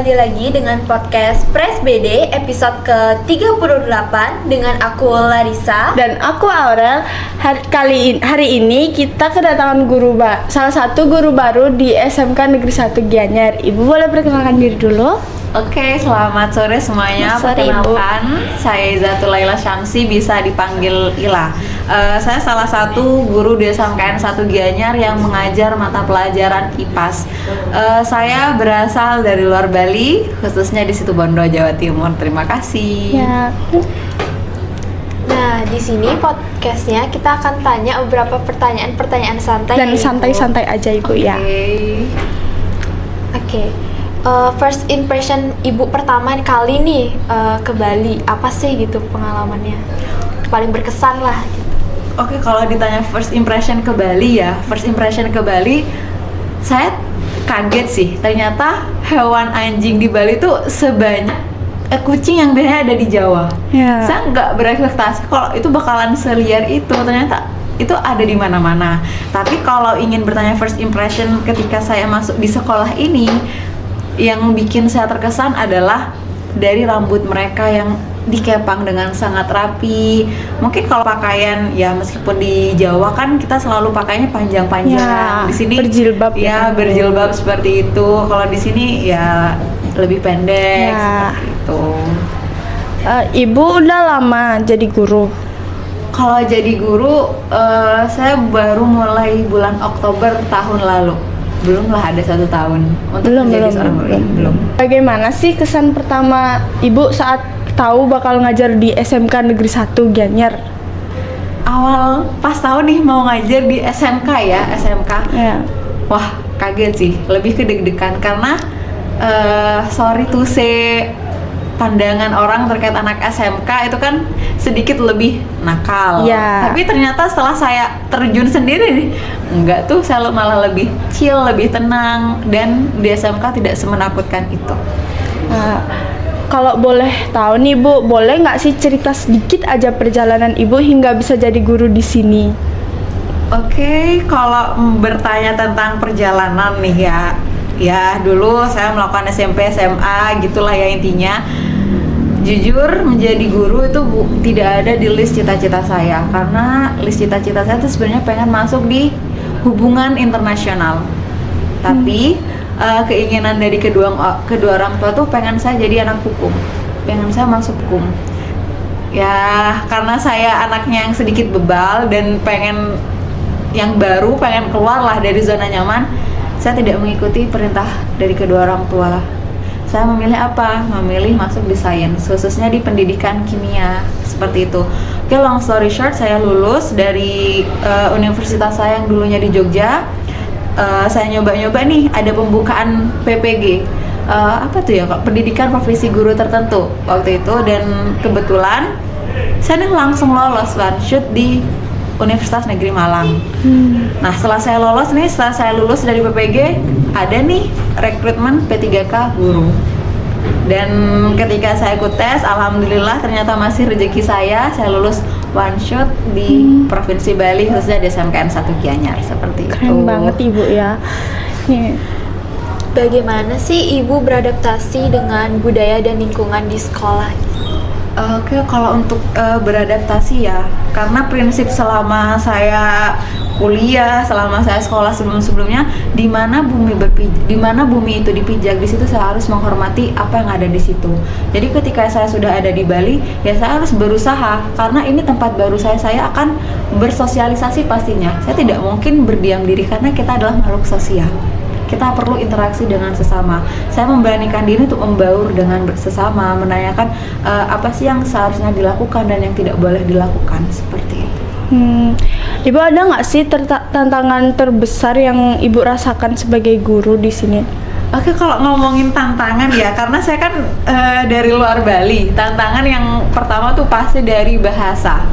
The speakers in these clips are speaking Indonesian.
kembali lagi dengan podcast Press BD episode ke-38 dengan aku Larissa dan aku Aurel. Hari ini kita kedatangan salah satu guru baru di SMK Negeri 1 Gianyar. Ibu boleh perkenalkan diri dulu? Oke, selamat sore semuanya. Perkenalkan, saya Izatul Laila Syamsi, bisa dipanggil Ila. Saya salah satu guru di SMKN 1 Gianyar yang mengajar mata pelajaran IPAS. Saya berasal dari luar Bali, khususnya di Situbondo, Jawa Timur. Terima kasih. Ya. Nah, di sini podcastnya kita akan tanya beberapa pertanyaan santai. Dan santai-santai aja Ibu ya. Oke. First impression Ibu pertama kali nih ke Bali, apa sih gitu pengalamannya? Paling berkesan lah gitu. Oke, kalau ditanya first impression ke Bali ya, saya kaget sih. Ternyata hewan anjing di Bali tuh sebanyak kucing yang biasanya ada di Jawa. Ya. Saya nggak berekspektasi kalau itu bakalan seliar itu. Ternyata itu ada di mana-mana. Tapi kalau ingin bertanya first impression ketika saya masuk di sekolah ini, yang bikin saya terkesan adalah dari rambut mereka yang dikepang dengan sangat rapi. Mungkin kalau pakaian ya, meskipun di Jawa kan kita selalu pakainya panjang-panjang. Ya, di sini berjilbab ya, berjilbab seperti itu. Kalau di sini ya lebih pendek seperti itu. Ibu udah lama jadi guru? Kalau jadi guru, saya baru mulai bulan Oktober tahun lalu. Belum lah ada 1 tahun untuk menjadi seorang guru. Belum. Bagaimana sih kesan pertama Ibu saat tahu bakal ngajar di SMK Negeri 1 Gianyar? Awal pas tahu nih mau ngajar di SMK ya, Ya. wah kaget sih, lebih ke deg-degan karena sorry to say, pandangan orang terkait anak SMK itu kan sedikit lebih nakal. Ya. Tapi ternyata setelah saya terjun sendiri nih, enggak tuh, saya malah lebih chill, lebih tenang, dan di SMK tidak semenakutkan itu. Kalau boleh tahu nih Bu, boleh nggak sih cerita sedikit aja perjalanan Ibu hingga bisa jadi guru di sini? Oke, kalau bertanya tentang perjalanan nih ya dulu saya melakukan SMP, SMA gitulah ya intinya. Jujur, menjadi guru itu tidak ada di list cita-cita saya, karena list cita-cita saya itu sebenarnya pengen masuk di hubungan internasional. Tapi keinginan dari kedua orang tua tuh pengen saya jadi anak hukum, pengen saya masuk hukum. Ya karena saya anaknya yang sedikit bebal dan pengen yang baru, pengen keluar lah dari zona nyaman, saya tidak mengikuti perintah dari kedua orang tua. Saya memilih apa? Memilih masuk di sains, khususnya di pendidikan kimia, seperti itu. Oke, long story short, saya lulus dari universitas saya yang dulunya di Jogja. Saya nyoba-nyoba nih, ada pembukaan PPG. Apa tuh ya, pendidikan profesi guru tertentu waktu itu, dan kebetulan saya nih langsung lolos one shoot di Universitas Negeri Malang. Nah, setelah saya lulus dari PPG, ada nih rekrutmen P3K guru. Dan ketika saya ikut tes, alhamdulillah ternyata masih rezeki saya lulus one shot di Provinsi Bali, khususnya di SMKN 1 Gianyar, seperti itu. Keren banget Ibu ya. Nih. Bagaimana sih Ibu beradaptasi dengan budaya dan lingkungan di sekolah? Oke, kalau untuk beradaptasi ya, karena prinsip selama saya kuliah, selama saya sekolah sebelumnya, di mana bumi itu dipijak, di situ saya harus menghormati apa yang ada di situ. Jadi ketika saya sudah ada di Bali, ya saya harus berusaha, karena ini tempat baru saya akan bersosialisasi pastinya. Saya tidak mungkin berdiam diri karena kita adalah makhluk sosial. Kita perlu interaksi dengan sesama. Saya memberanikan diri untuk membaur dengan sesama, menanyakan apa sih yang seharusnya dilakukan dan yang tidak boleh dilakukan, seperti itu. Ibu ada nggak sih tantangan terbesar yang Ibu rasakan sebagai guru di sini? Oke, kalau ngomongin tantangan ya, karena saya kan dari luar Bali. Tantangan yang pertama tuh pasti dari bahasa.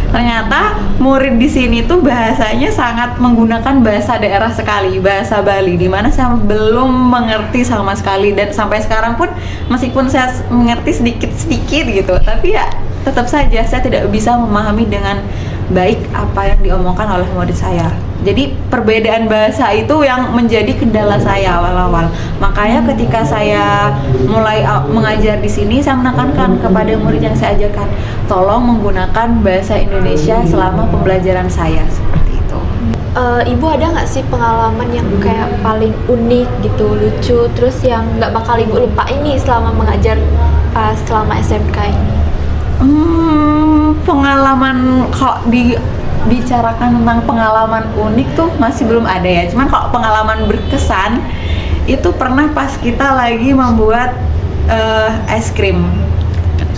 Ternyata murid di sini tuh bahasanya sangat menggunakan bahasa daerah sekali, bahasa Bali, di mana saya belum mengerti sama sekali, dan sampai sekarang pun meskipun saya mengerti sedikit-sedikit gitu, tapi ya tetap saja saya tidak bisa memahami dengan baik apa yang diomongkan oleh murid saya. Jadi perbedaan bahasa itu yang menjadi kendala saya awal-awal. Makanya ketika saya mulai mengajar di sini, saya menekankan kepada murid yang saya ajarkan, tolong menggunakan bahasa Indonesia selama pembelajaran saya, seperti itu. Ibu ada nggak sih pengalaman yang kayak paling unik gitu, lucu, terus yang nggak bakal ibu lupa ini selama mengajar pas selama SMK ini? Pengalaman kalau dibicarakan tentang pengalaman unik tuh masih belum ada ya. Cuman kalau pengalaman berkesan itu pernah pas kita lagi membuat es krim.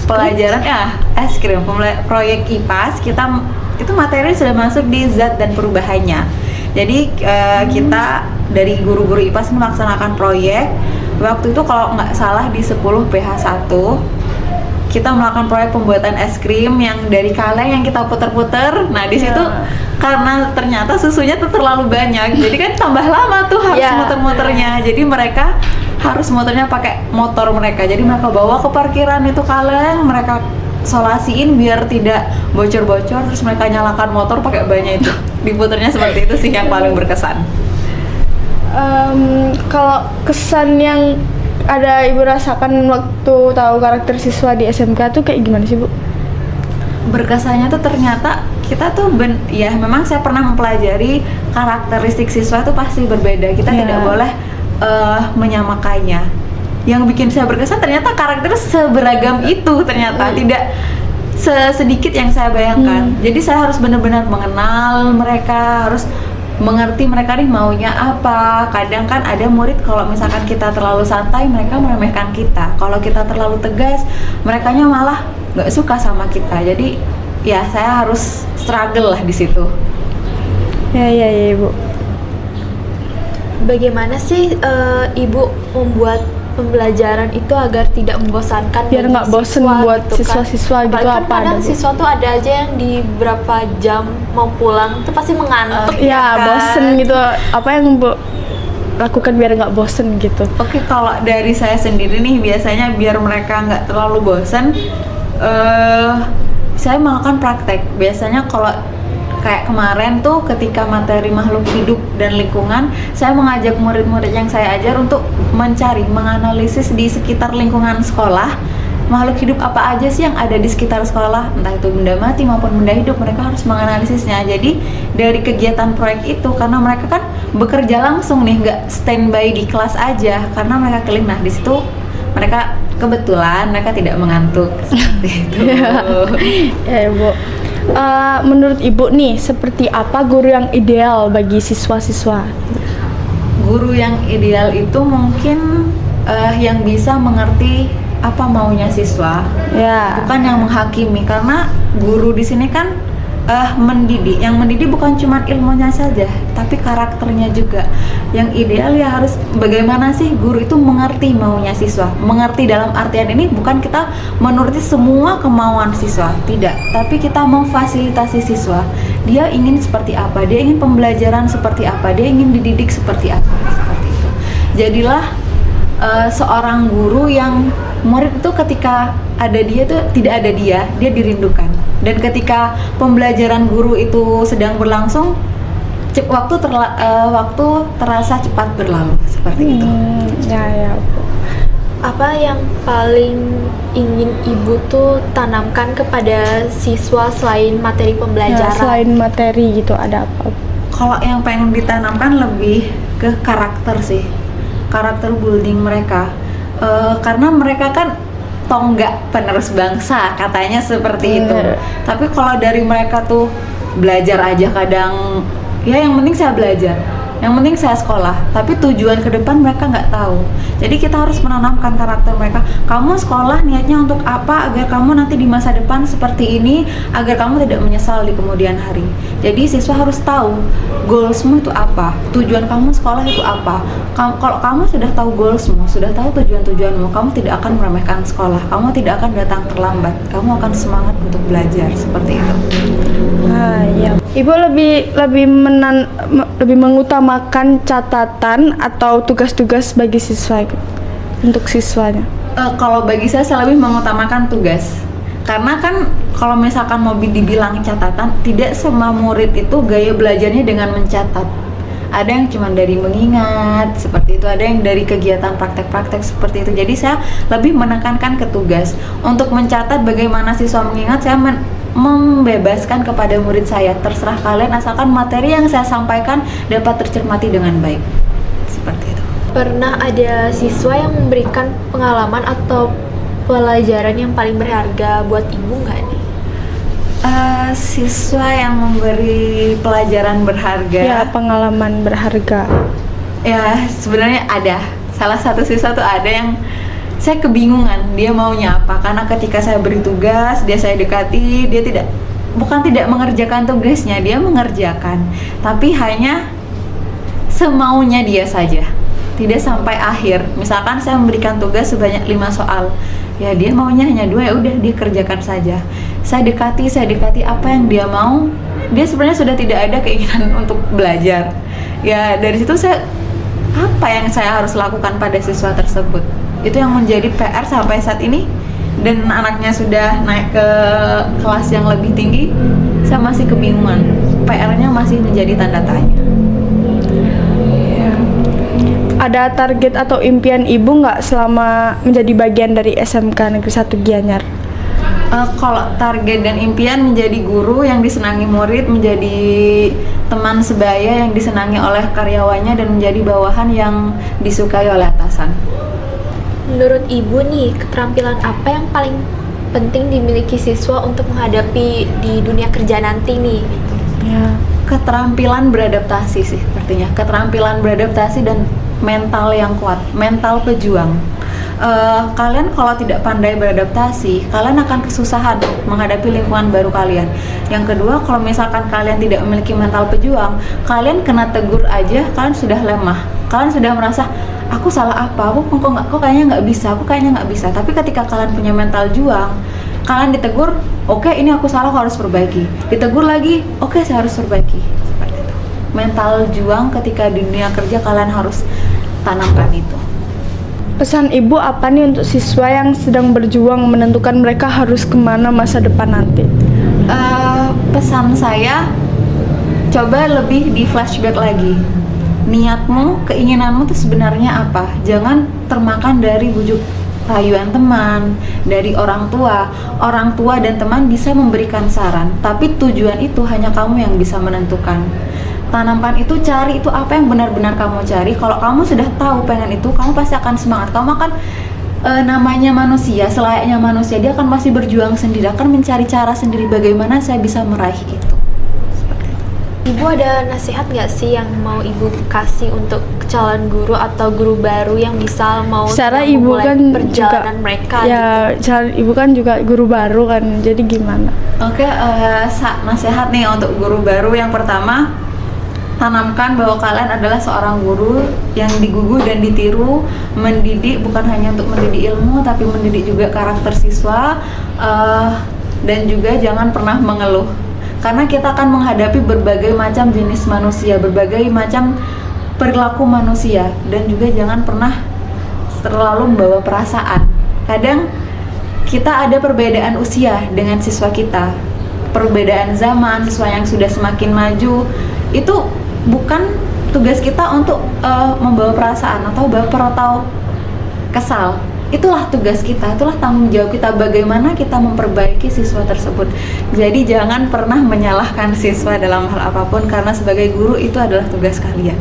Pelajaran ya es krim, proyek IPAS, kita itu materi sudah masuk di zat dan perubahannya. Jadi kita dari guru-guru IPAS melaksanakan proyek. Waktu itu kalau nggak salah di 10 PH1 kita melakukan proyek pembuatan es krim yang dari kaleng yang kita puter-puter. Nah di situ karena ternyata susunya tuh terlalu banyak, jadi kan tambah lama tuh harus muter-muternya. Jadi mereka harus muternya pakai motor mereka. Jadi mereka bawa ke parkiran itu kaleng, mereka solasiin biar tidak bocor-bocor, terus mereka nyalakan motor pakai banyak itu. Diputernya seperti itu sih yang paling berkesan. Kalau kesan yang ada ibu rasakan waktu tahu karakter siswa di SMK tuh kayak gimana sih Bu? Berkesannya tuh ternyata kita tuh ya memang saya pernah mempelajari karakteristik siswa tuh pasti berbeda. Kita tidak boleh menyamakannya. Yang bikin saya berkesan ternyata karakter seberagam itu ternyata tidak sedikit yang saya bayangkan. Jadi saya harus benar-benar mengenal mereka, harus mengerti mereka nih maunya apa. Kadang kan ada murid kalau misalkan kita terlalu santai, mereka meremehkan kita. Kalau kita terlalu tegas, merekanya malah nggak suka sama kita. Jadi ya saya harus struggle lah di situ. Ya Ibu. Bagaimana sih Ibu membuat pembelajaran itu agar tidak membosankan biar nggak bosen buat gitu siswa-siswa gitu kan apa kadang ada siswa tuh ada aja yang di berapa jam mau pulang tuh pasti mengantuk ya bosen gitu. Apa yang Bu lakukan biar nggak bosen gitu? Oke, kalau dari saya sendiri nih biasanya biar mereka nggak terlalu bosen, saya melakukan praktek. Biasanya kalau kayak kemarin tuh ketika materi makhluk hidup dan lingkungan, saya mengajak murid-murid yang saya ajar untuk mencari, menganalisis di sekitar lingkungan sekolah makhluk hidup apa aja sih yang ada di sekitar sekolah, entah itu benda mati maupun benda hidup. Mereka harus menganalisisnya. Jadi dari kegiatan proyek itu, karena mereka kan bekerja langsung nih, nggak standby di kelas aja karena mereka keliling. Nah di situ mereka kebetulan mereka tidak mengantuk seperti itu. Ya Bu. Menurut Ibu nih, seperti apa guru yang ideal bagi siswa-siswa? Guru yang ideal itu mungkin yang bisa mengerti apa maunya siswa, bukan yang menghakimi. Karena guru di sini kan mendidik. Yang mendidik bukan cuma ilmunya saja, tapi karakternya juga. Yang ideal ya harus bagaimana sih guru itu mengerti maunya siswa. Mengerti dalam artian ini bukan kita menuruti semua kemauan siswa, tidak. Tapi kita memfasilitasi siswa. Dia ingin seperti apa, dia ingin pembelajaran seperti apa, dia ingin dididik seperti apa, seperti itu. Jadilah seorang guru yang murid itu ketika ada dia tuh tidak ada dia dirindukan. Dan ketika pembelajaran guru itu sedang berlangsung, waktu terasa cepat berlalu, seperti itu. Ya Bu. Apa yang paling ingin Ibu tuh tanamkan kepada siswa selain materi pembelajaran? Selain materi gitu, ada apa? Kalau yang pengen ditanamkan lebih ke karakter sih, karakter building mereka. Karena mereka kan tonggak penerus bangsa, katanya seperti itu. Tapi kalau dari mereka tuh belajar aja kadang, ya yang penting saya belajar, yang penting saya sekolah, tapi tujuan ke depan mereka nggak tahu. Jadi kita harus menanamkan karakter mereka. Kamu sekolah niatnya untuk apa, agar kamu nanti di masa depan seperti ini, agar kamu tidak menyesal di kemudian hari. Jadi siswa harus tahu goalsmu itu apa, tujuan kamu sekolah itu apa. Kalau kamu sudah tahu goalsmu, sudah tahu tujuan-tujuanmu, kamu tidak akan meremehkan sekolah, kamu tidak akan datang terlambat, kamu akan semangat untuk belajar, seperti itu. Ya. Ibu lebih mengutamakan catatan atau tugas-tugas bagi siswa untuk siswanya? Kalau bagi saya lebih mengutamakan tugas. Karena kan kalau misalkan mau dibilang catatan, tidak semua murid itu gaya belajarnya dengan mencatat. Ada yang cuma dari mengingat seperti itu, ada yang dari kegiatan praktek-praktek seperti itu. Jadi saya lebih menekankan ke tugas. Untuk mencatat bagaimana siswa mengingat, saya membebaskan kepada murid saya. Terserah kalian, asalkan materi yang saya sampaikan dapat tercermati dengan baik. Seperti itu. Pernah ada siswa yang memberikan pengalaman atau pelajaran yang paling berharga buat ibu nggak nih? Siswa yang memberi pelajaran berharga. Ya, pengalaman berharga. Ya, sebenarnya ada. Salah satu siswa tuh ada yang saya kebingungan dia maunya apa, karena ketika saya beri tugas, saya dekati, dia bukan tidak mengerjakan tugasnya, dia mengerjakan, tapi hanya semaunya dia saja, tidak sampai akhir. Misalkan saya memberikan tugas sebanyak 5 soal, ya dia maunya hanya 2, ya udah dia kerjakan saja. Saya dekati apa yang dia mau, dia sebenarnya sudah tidak ada keinginan untuk belajar. Ya dari situ apa yang saya harus lakukan pada siswa tersebut, itu yang menjadi PR sampai saat ini. Dan anaknya sudah naik ke kelas yang lebih tinggi, saya masih kebingungan, PR-nya masih menjadi tanda tanya. Ada target atau impian ibu nggak selama menjadi bagian dari SMK Negeri 1 Gianyar? Kalau target dan impian, menjadi guru yang disenangi murid, menjadi teman sebaya yang disenangi oleh karyawannya, dan menjadi bawahan yang disukai oleh atasan. Menurut ibu nih, keterampilan apa yang paling penting dimiliki siswa untuk menghadapi di dunia kerja nanti nih? Ya. Keterampilan beradaptasi sih sepertinya, keterampilan beradaptasi dan mental yang kuat, mental pejuang. Kalian kalau tidak pandai beradaptasi, kalian akan kesusahan menghadapi lingkungan baru kalian. Yang kedua, kalau misalkan kalian tidak memiliki mental pejuang, kalian kena tegur aja, kalian sudah lemah, kalian sudah merasa aku salah apa, aku kok kayaknya nggak bisa. Tapi ketika kalian punya mental juang, kalian ditegur, oke, ini aku salah, aku harus perbaiki. Ditegur lagi, oke, saya harus perbaiki. Seperti itu. Mental juang ketika di dunia kerja, kalian harus tanamkan itu. Pesan ibu apa nih untuk siswa yang sedang berjuang menentukan mereka harus kemana masa depan nanti? Pesan saya, coba lebih di flashback lagi. Niatmu, keinginanmu itu sebenarnya apa? Jangan termakan dari bujuk rayuan teman, dari orang tua. Orang tua dan teman bisa memberikan saran, tapi tujuan itu hanya kamu yang bisa menentukan. Tanamkan itu, cari itu apa yang benar-benar kamu cari. Kalau kamu sudah tahu pengen itu, kamu pasti akan semangat. Kamu akan namanya manusia, selayaknya manusia, dia akan masih berjuang sendiri, akan mencari cara sendiri bagaimana saya bisa meraih itu. Ibu ada nasihat nggak sih yang mau ibu kasih untuk calon guru atau guru baru yang misal mau Secara sedang ibu memulai kan perjalanan juga, mereka ya, gitu? ibu kan juga guru baru kan, jadi gimana? Oke, nasihat nih untuk guru baru. Yang pertama, tanamkan bahwa kalian adalah seorang guru yang digugu dan ditiru. Mendidik bukan hanya untuk mendidik ilmu, tapi mendidik juga karakter siswa. Dan juga jangan pernah mengeluh, karena kita akan menghadapi berbagai macam jenis manusia, berbagai macam perilaku manusia. Dan juga jangan pernah terlalu membawa perasaan. Kadang kita ada perbedaan usia dengan siswa kita, perbedaan zaman, siswa yang sudah semakin maju. Itu bukan tugas kita untuk membawa perasaan atau baper atau kesal. Itulah tugas kita, itulah tanggung jawab kita, bagaimana kita memperbaiki siswa tersebut. Jadi jangan pernah menyalahkan siswa dalam hal apapun, karena sebagai guru itu adalah tugas kalian.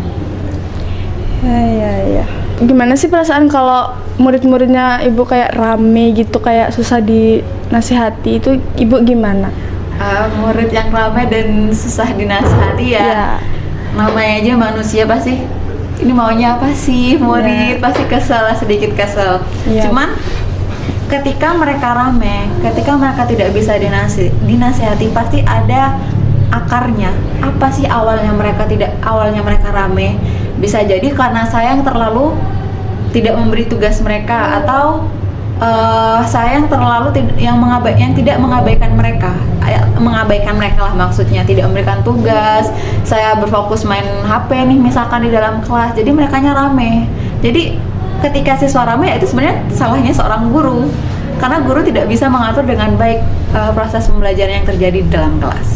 Ya. Gimana sih perasaan kalau murid-muridnya ibu kayak rame gitu, kayak susah dinasihati, itu ibu gimana? Murid yang rame dan susah dinasihati ya. Namanya aja manusia, pasti ini maunya apa sih murid, pasti kesel, sedikit kesel. Cuman ketika mereka rame, ketika mereka tidak bisa dinasihati, pasti ada akarnya. Apa sih awalnya mereka rame? Bisa jadi karena saya yang terlalu tidak memberi tugas mereka, atau saya yang terlalu yang tidak mengabaikan mereka lah, maksudnya tidak memberikan tugas. Saya berfokus main HP nih misalkan di dalam kelas, jadi merekanya rame. Jadi ketika siswa rame, itu sebenarnya salahnya seorang guru. karena guru tidak bisa mengatur dengan baik proses pembelajaran yang terjadi di dalam kelas.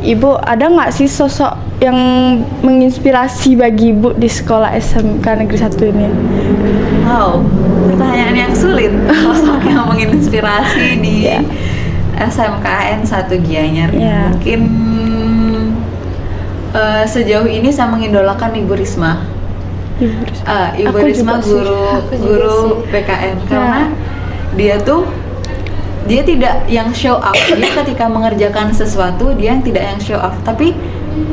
Ibu ada nggak sih sosok yang menginspirasi bagi ibu di sekolah SMK Negeri 1 ini? Wow, pertanyaan yang sulit. Sosok yang menginspirasi di SMKN 1 Gianyar. Mungkin sejauh ini saya mengidolakan Ibu Risma. Ibu Risma guru PKN karena dia tidak yang show up. Dia ketika mengerjakan sesuatu dia yang tidak yang show up, tapi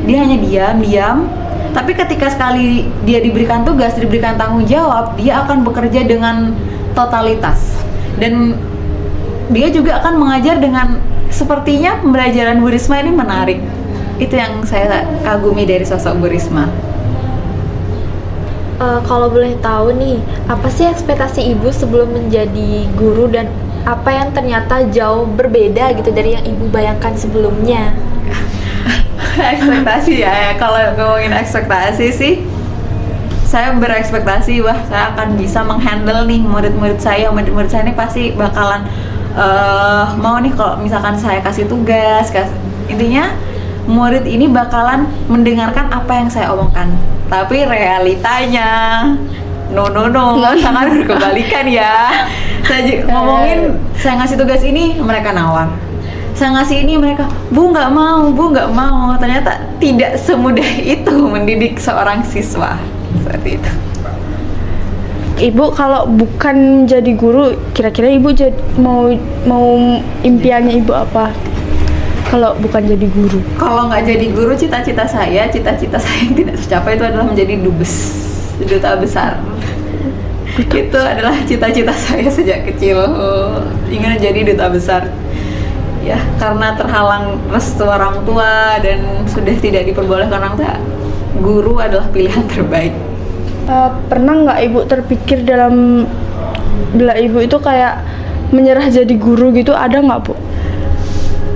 dia hanya diam. Tapi ketika sekali dia diberikan tugas, diberikan tanggung jawab, dia akan bekerja dengan totalitas. Dan dia juga akan mengajar dengan sepertinya pembelajaran Bu Risma ini menarik. Itu yang saya kagumi dari sosok Bu Risma. Kalau boleh tahu nih, apa sih ekspektasi ibu sebelum menjadi guru dan apa yang ternyata jauh berbeda gitu dari yang ibu bayangkan sebelumnya? Ekspektasi ya, kalau ngomongin ekspektasi sih, saya berekspektasi saya akan bisa menghandle nih murid-murid saya ini pasti bakalan mau nih kalau misalkan saya kasih tugas, intinya murid ini bakalan mendengarkan apa yang saya omongkan. Tapi realitanya no sangat berkebalikan ya. Saya ngomongin saya ngasih tugas ini, mereka nawar. Saya ngasih ini, mereka bu nggak mau. Ternyata tidak semudah itu mendidik seorang siswa seperti itu. Ibu kalau bukan jadi guru, kira-kira ibu mau impiannya ibu apa? Kalau bukan jadi guru? Kalau nggak jadi guru, cita-cita saya yang tidak tercapai itu adalah menjadi duta besar. Itu adalah cita-cita saya sejak kecil, ingin jadi duta besar. Ya, karena terhalang restu orang tua dan sudah tidak diperbolehkan orang tua, guru adalah pilihan terbaik. Pernah nggak ibu terpikir bila ibu itu kayak menyerah jadi guru gitu, ada nggak bu?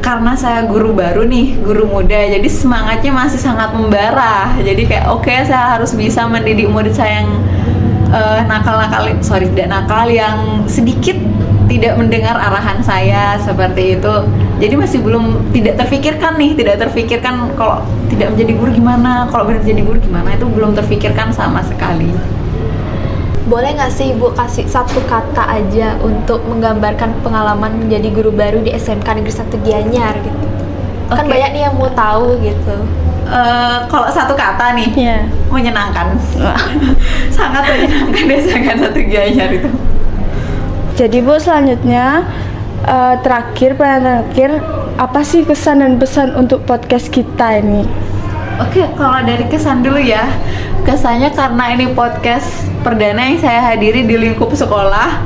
Karena saya guru baru nih, guru muda, jadi semangatnya masih sangat membara. Jadi kayak oke, saya harus bisa mendidik murid saya yang tidak nakal, yang sedikit tidak mendengar arahan saya seperti itu. Jadi masih tidak terfikirkan kalau tidak menjadi guru gimana, kalau benar jadi guru gimana, itu belum terfikirkan sama sekali. Boleh nggak sih Ibu kasih satu kata aja untuk menggambarkan pengalaman menjadi guru baru di SMK Negeri 1 Gianyar gitu? Kan banyak nih yang mau tahu gitu. Kalau satu kata nih, menyenangkan. Sangat menyenangkan di SMK 1 Gianyar itu. Jadi Bu, selanjutnya terakhir apa sih kesan dan pesan untuk podcast kita ini? Oke, kalau dari kesan dulu ya. Kesannya karena ini podcast perdana yang saya hadiri di lingkup sekolah,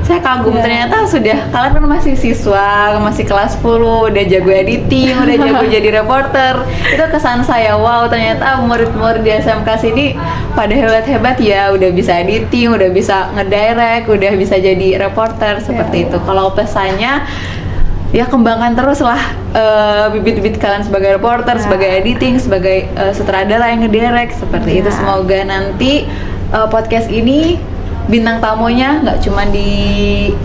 saya kagum. Ternyata kalian kan masih siswa, masih kelas 10, udah jago editing, udah jago jadi reporter. Itu kesan saya, wow, ternyata murid-murid di SMK sini pada hebat-hebat ya, udah bisa editing, udah bisa ngedirect, udah bisa jadi reporter seperti itu. Kalau pesannya ya kembangkan terus lah bibit-bibit kalian sebagai reporter, sebagai editing, sebagai sutradara yang ngedirect seperti itu. Semoga nanti podcast ini bintang tamunya nggak cuma di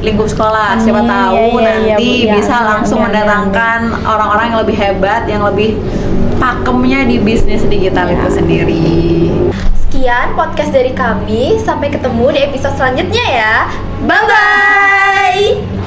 lingkup sekolah, siapa tahu nanti bisa langsung mendatangkan orang-orang yang lebih hebat, yang lebih pakemnya di bisnis digital itu sendiri. Sekian podcast dari kami, sampai ketemu di episode selanjutnya ya. Bye bye.